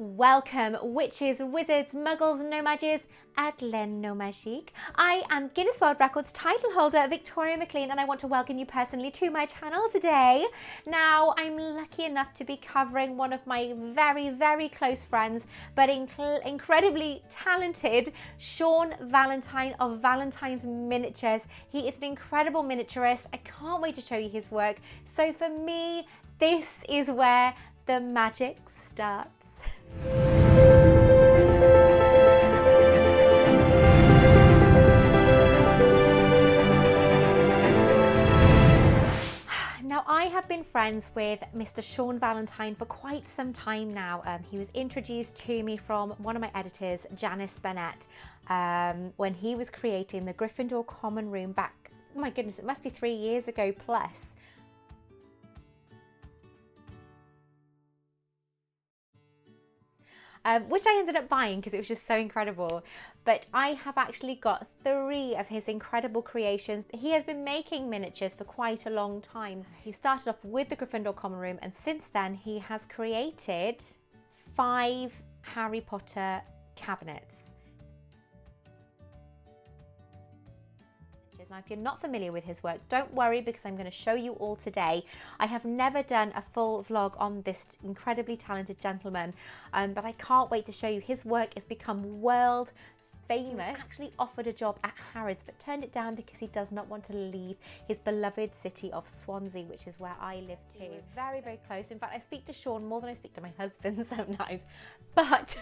Welcome, witches, wizards, muggles, no magies, Adlen no magique. I am Guinness World Records title holder Victoria Maclean, and I want to welcome you personally to my channel today. Now, I'm lucky enough to be covering one of my very, very close friends, but incredibly talented, Sean Valentine of Valentines Miniatures. He is an incredible miniaturist. I can't wait to show you his work. So for me, this is where the magic starts. Now, I have been friends with Mr. Sean Valentine for quite some time now. He was introduced to me from one of my editors, Janice Bennett, when he was creating the Gryffindor common room back, oh my goodness, it must be 3 years ago plus. Which I ended up buying because it was just so incredible. But I have actually got 3 of his incredible creations. He has been making miniatures for quite a long time. He started off with the Gryffindor common room, and since then he has created 5 Harry Potter cabinets. Now, if you're not familiar with his work, don't worry, because I'm going to show you all today. I have never done a full vlog on this incredibly talented gentleman, but I can't wait to show you. His work has become world famous. He actually offered a job at Harrods, but turned it down because he does not want to leave his beloved city of Swansea, which is where I live too. We're very, very close. In fact, I speak to Sean more than I speak to my husband sometimes, but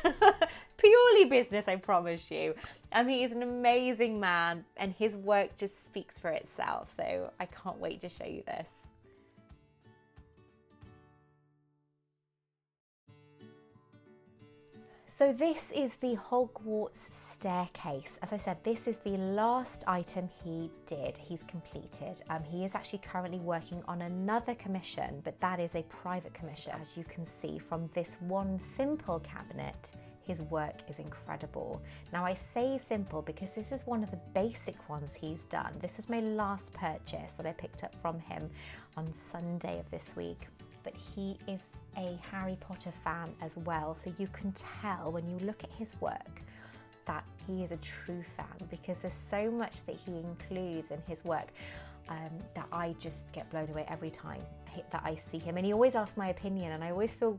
purely business, I promise you. He is an amazing man, and his work just speaks for itself. So I can't wait to show you this. So this is the Hogwarts staircase. As I said, this is the last item he did. He's completed. He is actually currently working on another commission, but that is a private commission. As you can see from this one simple cabinet, his work is incredible. Now, I say simple because this is one of the basic ones he's done. This was my last purchase that I picked up from him on Sunday of this week. But he is a Harry Potter fan as well, so you can tell when you look at his work that he is a true fan, because there's so much that he includes in his work that I just get blown away every time that I see him. And he always asks my opinion, and I always feel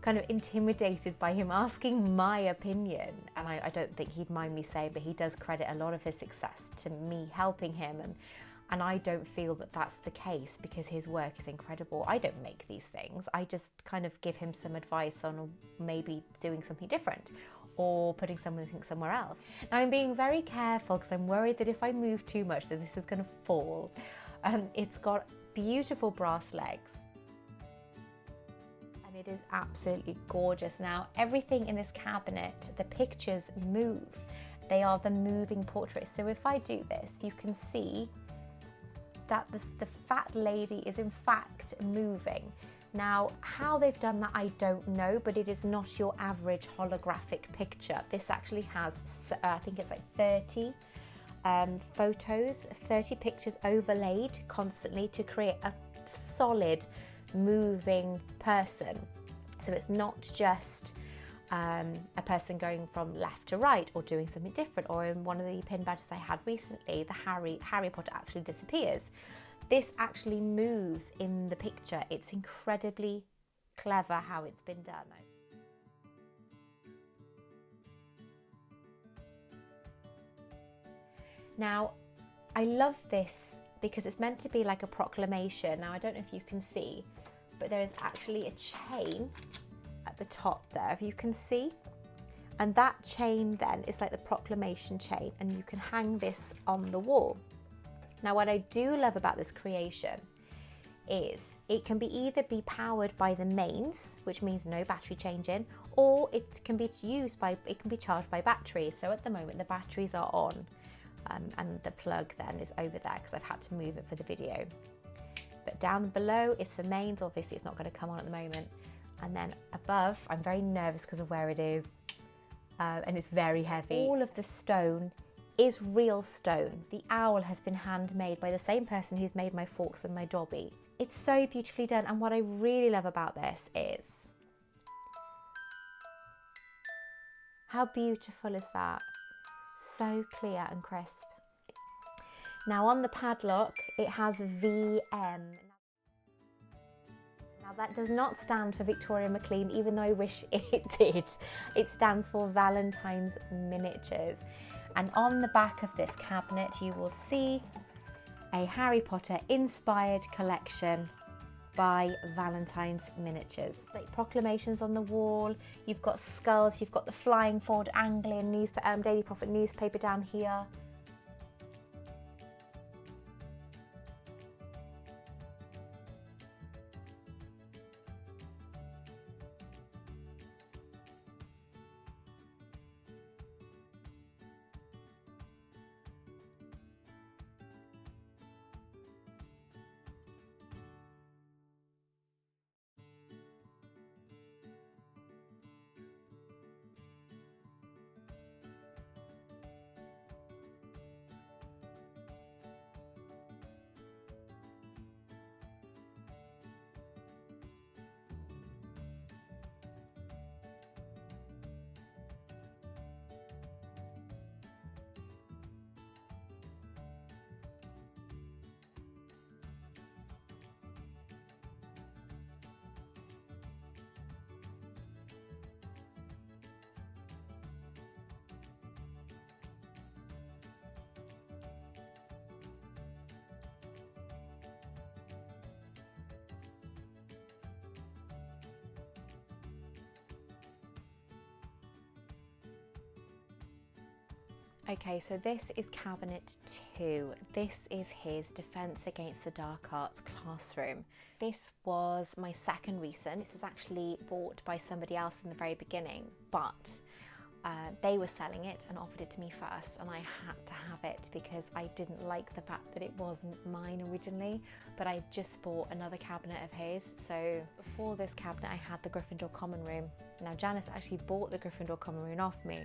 kind of intimidated by him asking my opinion. And I don't think he'd mind me saying, but he does credit a lot of his success to me helping him, and I don't feel that that's the case, because his work is incredible. I don't make these things. I just kind of give him some advice on maybe doing something different or putting something somewhere else. Now, I'm being very careful because I'm worried that if I move too much that this is going to fall. It's got beautiful brass legs, and it is absolutely gorgeous. Now, everything in this cabinet, the pictures move. They are the moving portraits. So if I do this, you can see that the fat lady is in fact moving. Now, how they've done that, I don't know, but it is not your average holographic picture. This actually has, I think it's like 30 photos, 30 pictures overlaid constantly to create a solid moving person. So it's not just a person going from left to right or doing something different, or in one of the pin badges I had recently, the Harry Potter actually disappears. This actually moves in the picture. It's incredibly clever how it's been done. Now, I love this because it's meant to be like a proclamation. Now, I don't know if you can see, but there is actually a chain at the top there, if you can see, and that chain then is like the proclamation chain, and you can hang this on the wall. Now, what I do love about this creation is it can either be powered by the mains, which means no battery changing, or it can be charged by battery. So at the moment the batteries are on, and the plug then is over there because I've had to move it for the video. But down below is for mains. Obviously it's not going to come on at the moment. And then above, I'm very nervous because of where it is, and it's very heavy. All of the stone is real stone. The owl has been handmade by the same person who's made my forks and my Dobby. It's so beautifully done, and what I really love about this is How beautiful is that? So clear and crisp. Now on the padlock, it has VM. Now that does not stand for Victoria Maclean, even though I wish it did. It stands for Valentines Miniatures. And on the back of this cabinet, you will see a Harry Potter inspired collection by Valentines Miniatures. Like proclamations on the wall, you've got skulls, you've got the flying forward Anglian newspaper, Daily Prophet newspaper down here. Okay, so this is cabinet 2. This is his Defence Against the Dark Arts classroom. This was my second recent. This was actually bought by somebody else in the very beginning, but they were selling it and offered it to me first, and I had to have it because I didn't like the fact that it wasn't mine originally, but I just bought another cabinet of his. So before this cabinet, I had the Gryffindor common room. Now Janice actually bought the Gryffindor common room off me.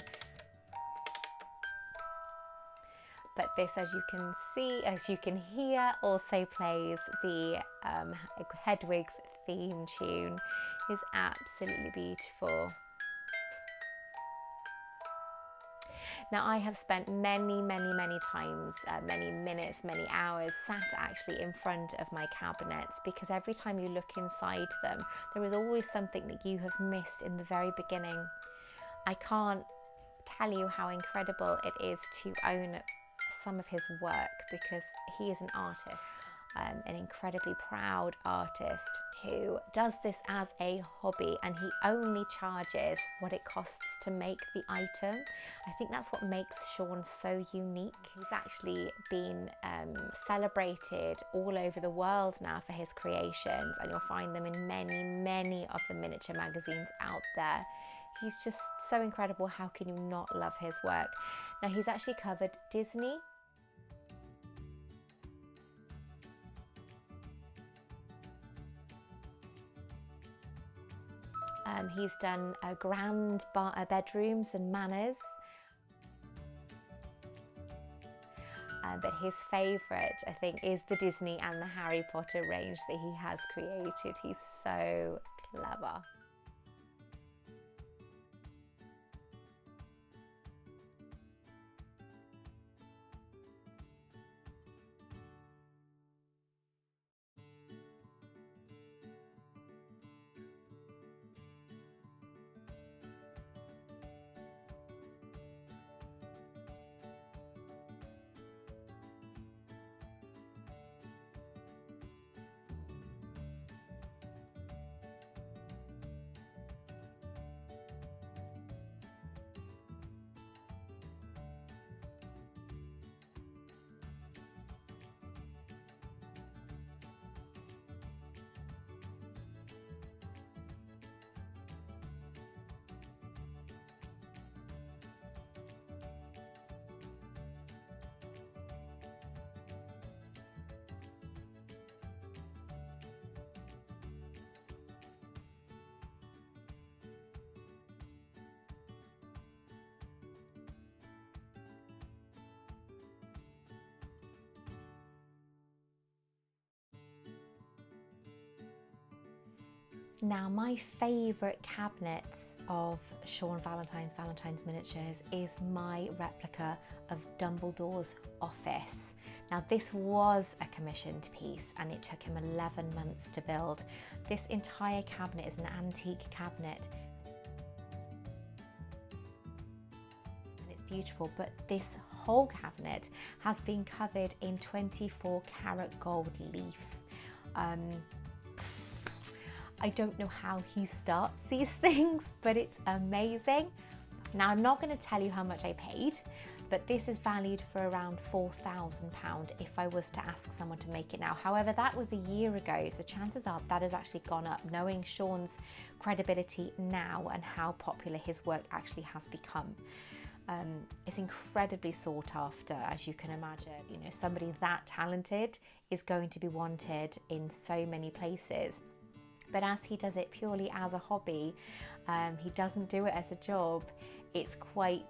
But this, as you can see, as you can hear, also plays the Hedwig's theme tune. It's absolutely beautiful. Now I have spent many times, many minutes, many hours sat actually in front of my cabinets, because every time you look inside them, there is always something that you have missed in the very beginning. I can't tell you how incredible it is to own some of his work, because he is an artist, an incredibly proud artist who does this as a hobby, and he only charges what it costs to make the item. I think that's what makes Sean so unique. He's actually been celebrated all over the world now for his creations, and you'll find them in many of the miniature magazines out there. He's just so incredible. How can you not love his work? Now he's actually covered Disney. He's done grand bedrooms and manors. But his favourite, I think, is the Disney and the Harry Potter range that he has created. He's so clever. Now my favourite cabinets of Sean Valentine's Miniatures is my replica of Dumbledore's office. Now this was a commissioned piece and it took him 11 months to build. This entire cabinet is an antique cabinet. And it's beautiful, but this whole cabinet has been covered in 24 karat gold leaf. I don't know how he starts these things, but it's amazing. Now I'm not going to tell you how much I paid, but this is valued for around £4,000 if I was to ask someone to make it now. However, that was a year ago, so chances are that has actually gone up, knowing Sean's credibility now and how popular his work actually has become. It's incredibly sought after, as you can imagine. You know, somebody that talented is going to be wanted in so many places. But as he does it purely as a hobby, he doesn't do it as a job. It's quite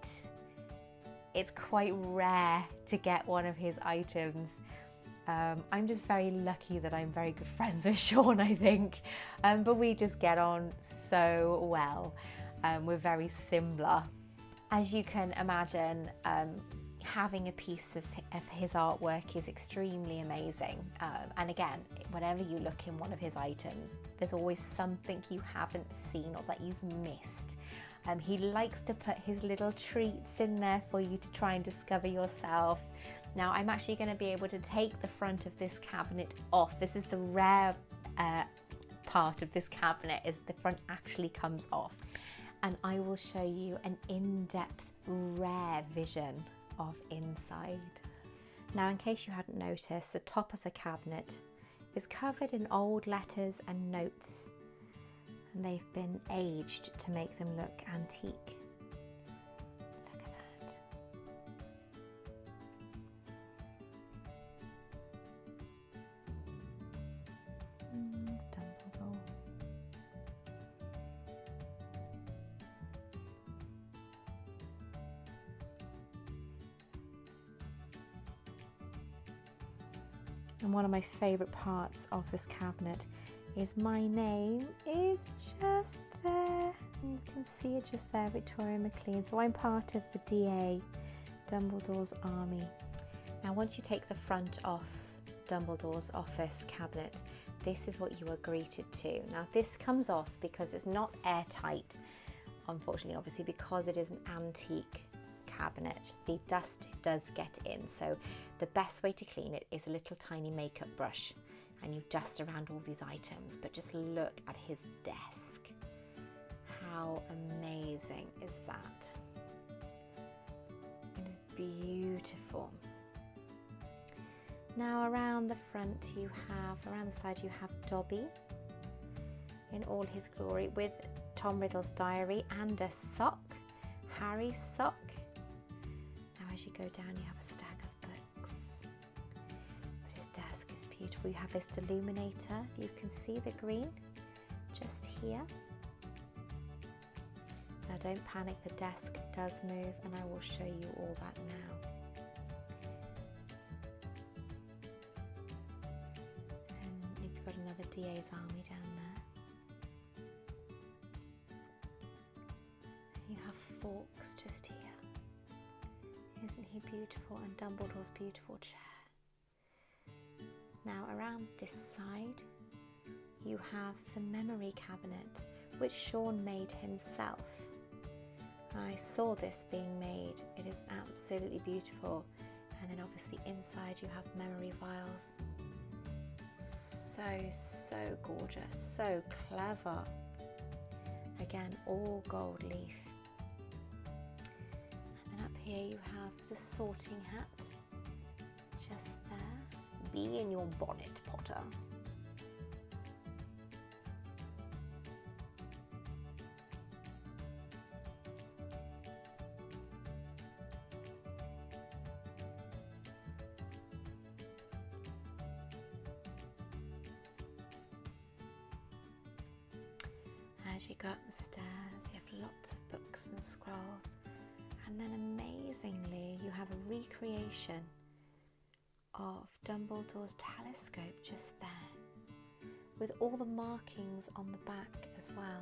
rare to get one of his items. I'm just very lucky that I'm very good friends with Sean, I think. But we just get on so well. We're very similar. As you can imagine, having a piece of his artwork is extremely amazing. And again, whenever you look in one of his items, there's always something you haven't seen or that you've missed. He likes to put his little treats in there for you to try and discover yourself. Now I'm actually going to be able to take the front of this cabinet off. This is the rare part of this cabinet, is the front actually comes off. And I will show you an in-depth, rare vision of inside. Now, in case you hadn't noticed, the top of the cabinet is covered in old letters and notes, and they've been aged to make them look antique. Look at that. Dumbledore. And one of my favourite parts of this cabinet is my name is just there. And you can see it just there, Victoria Maclean. So I'm part of the DA, Dumbledore's army. Now once you take the front off Dumbledore's office cabinet, this is what you are greeted to. Now this comes off because it's not airtight, unfortunately, obviously, because it is an antique cabinet. The dust does get in, so the best way to clean it is a little tiny makeup brush, and you dust around all these items. But just look at his desk. How amazing is that? It is beautiful. Now around the front you have, around the side you have Dobby in all his glory with Tom Riddle's diary and a sock, Harry's sock. Now as you go down you have a stack of books. But his desk is beautiful. You have this illuminator. You can see the green just here. Now don't panic, the desk does move and I will show you all that now. And you've got another DA's army down there. And you have Fawkes just here. Isn't he beautiful? And Dumbledore's beautiful chair. Now around this side you have the memory cabinet, which Sean made himself. I saw this being made. It is absolutely beautiful. And then obviously inside you have memory vials. So gorgeous, so clever. Again, all gold leaf. And then up here you have the sorting hat, just there. Be in your bonnet, Potter. As you go up the stairs, you have lots of books and scrolls, and then amazingly you have a recreation of Dumbledore's telescope just there, with all the markings on the back as well.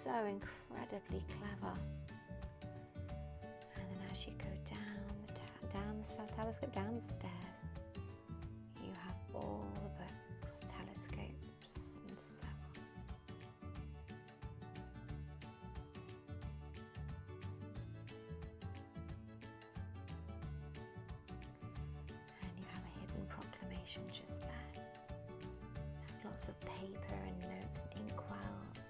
so incredibly clever. And then as you go down the telescope, down the stairs, you have all the books, telescopes and so on. And you have a hidden proclamation just there. Lots of paper and notes and inkwells.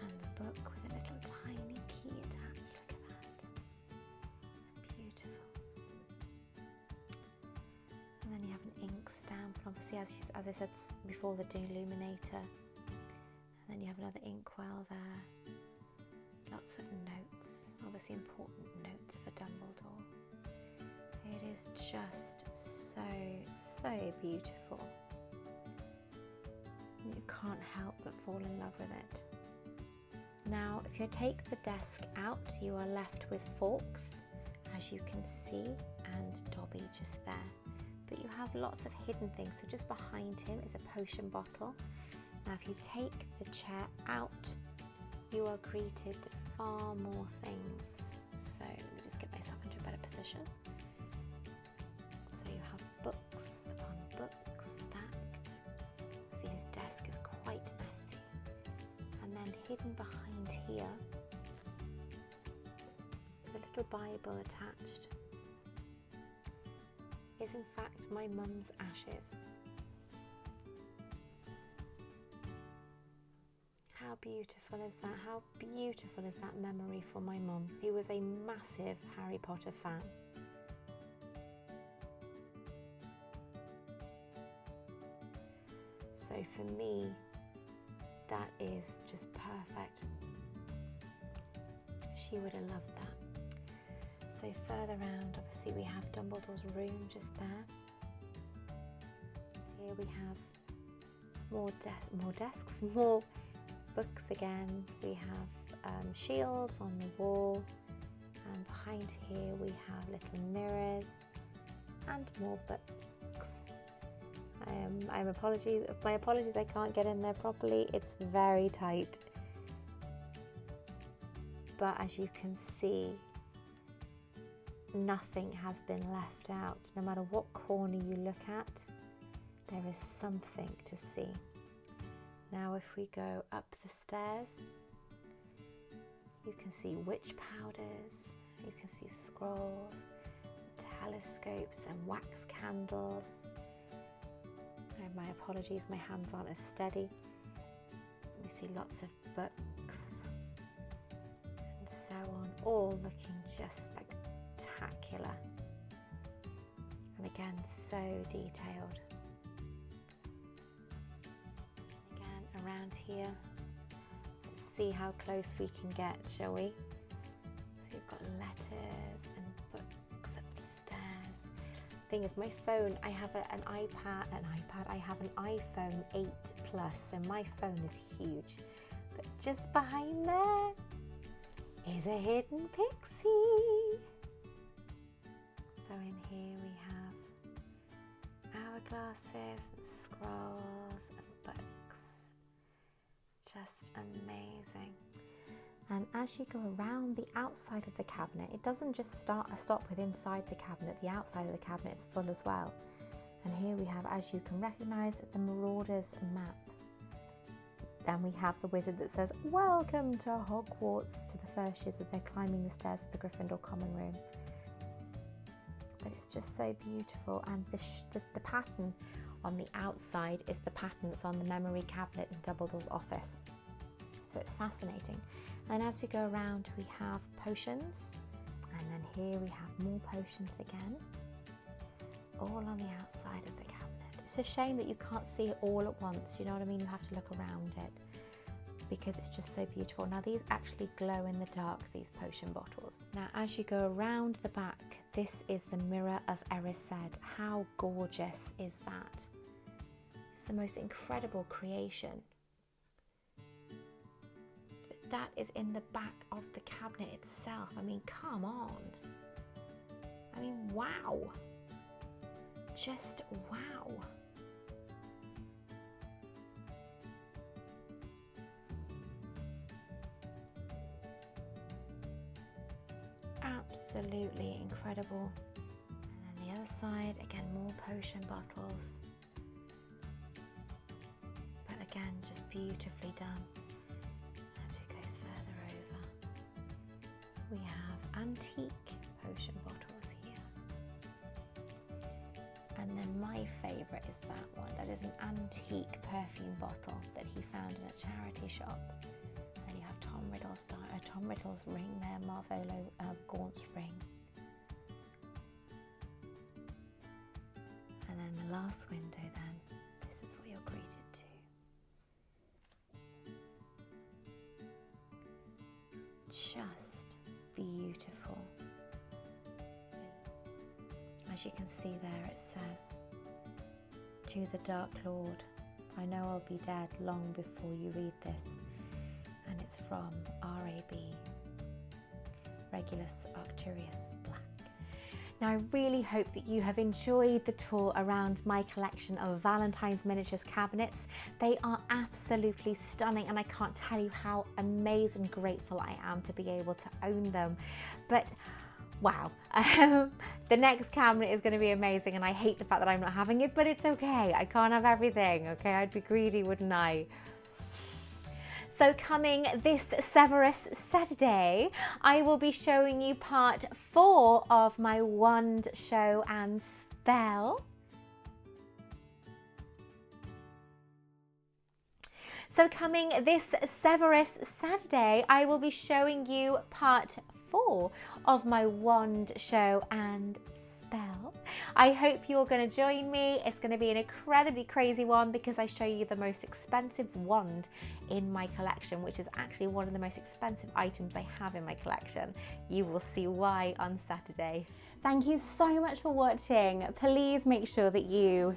And the book with a little tiny key attached. Look at that. It's beautiful. And then you have an ink stamp, obviously as I said before, the Deluminator. And then you have another inkwell there. Lots of notes, obviously important notes for Dumbledore. It is just so beautiful. You can't help but fall in love with it. Now, if you take the desk out, you are left with forks, as you can see, and Dobby just there. But you have lots of hidden things. So just behind him is a potion bottle. Now, if you take the chair out, you are greeted to far more things. So let me just get myself into a better position. So you have books upon books stacked. See, his desk is quite messy. And then hidden behind here, the little Bible attached, is in fact my mum's ashes. How beautiful is that? How beautiful is that memory for my mum, who was a massive Harry Potter fan. So for me, that is just perfect. She would have loved that. So further round, obviously we have Dumbledore's room just there. Here we have more desks, more books again. We have shields on the wall, and behind here we have little mirrors and more books. My apologies I can't get in there properly, it's very tight. But as you can see, nothing has been left out. No matter what corner you look at, there is something to see. Now if we go up the stairs, you can see witch powders, you can see scrolls, telescopes and wax candles. And my apologies, my hands aren't as steady. We see lots of books and so on, all looking just spectacular. And again, so detailed. Again, around here, let's see how close we can get, shall we? So you've got letters and books upstairs. Thing is, my phone, I have I have an iPhone 8 Plus, so my phone is huge. But just behind there is a hidden pixie. So in here we have hourglasses and scrolls and books. Just amazing. And as you go around the outside of the cabinet, it doesn't just stop with inside the cabinet. The outside of the cabinet is full as well. And here we have, as you can recognise, the Marauders map. Then we have the wizard that says, "Welcome to Hogwarts," to the first years as they're climbing the stairs to the Gryffindor common room. But it's just so beautiful, and the pattern on the outside is the pattern that's on the memory cabinet in Dumbledore's office. So it's fascinating. And as we go around, we have potions, and then here we have more potions again, all on the outside of the cabinet. It's a shame that you can't see it all at once, you know what I mean? You have to look around it because it's just so beautiful. Now these actually glow in the dark, these potion bottles. Now as you go around the back, this is the Mirror of Erised. How gorgeous is that? It's the most incredible creation. That is in the back of the cabinet itself. I mean, come on. I mean, wow. Just wow. absolutely incredible. And then the other side, again, more potion bottles. But again, just beautifully done. As we go further over, we have antique potion bottles here. And then my favourite is that one. That is an antique perfume bottle that he found in a charity shop. And you have Tom Riddle's ring there, Marvolo Gaunt's ring. And then the last window then, this is what you're greeted to. Just beautiful. As you can see there, it says, "To the Dark Lord, I know I'll be dead long before you read this." And it's from RAB, Regulus Arcturus Black. Now, I really hope that you have enjoyed the tour around my collection of Valentine's miniatures cabinets. They are absolutely stunning, and I can't tell you how amazed and grateful I am to be able to own them. But wow, the next cabinet is going to be amazing, and I hate the fact that I'm not having it, but it's okay. I can't have everything, okay? I'd be greedy, wouldn't I? So coming this Severus Saturday, I will be showing you part 4 of my wand show and spell. So coming this Severus Saturday, I will be showing you part 4 of my wand show and spell. I hope you're going to join me. It's going to be an incredibly crazy one because I show you the most expensive wand in my collection, which is actually one of the most expensive items I have in my collection. You will see why on Saturday. Thank you so much for watching. Please make sure that you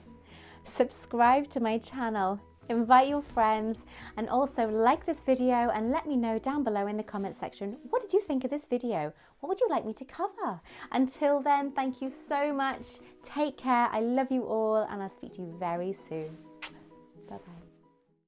subscribe to my channel, invite your friends, and also like this video and let me know down below in the comment section, what did you think of this video? What would you like me to cover? Until then, thank you so much. Take care. I love you all, and I'll speak to you very soon. Bye-bye.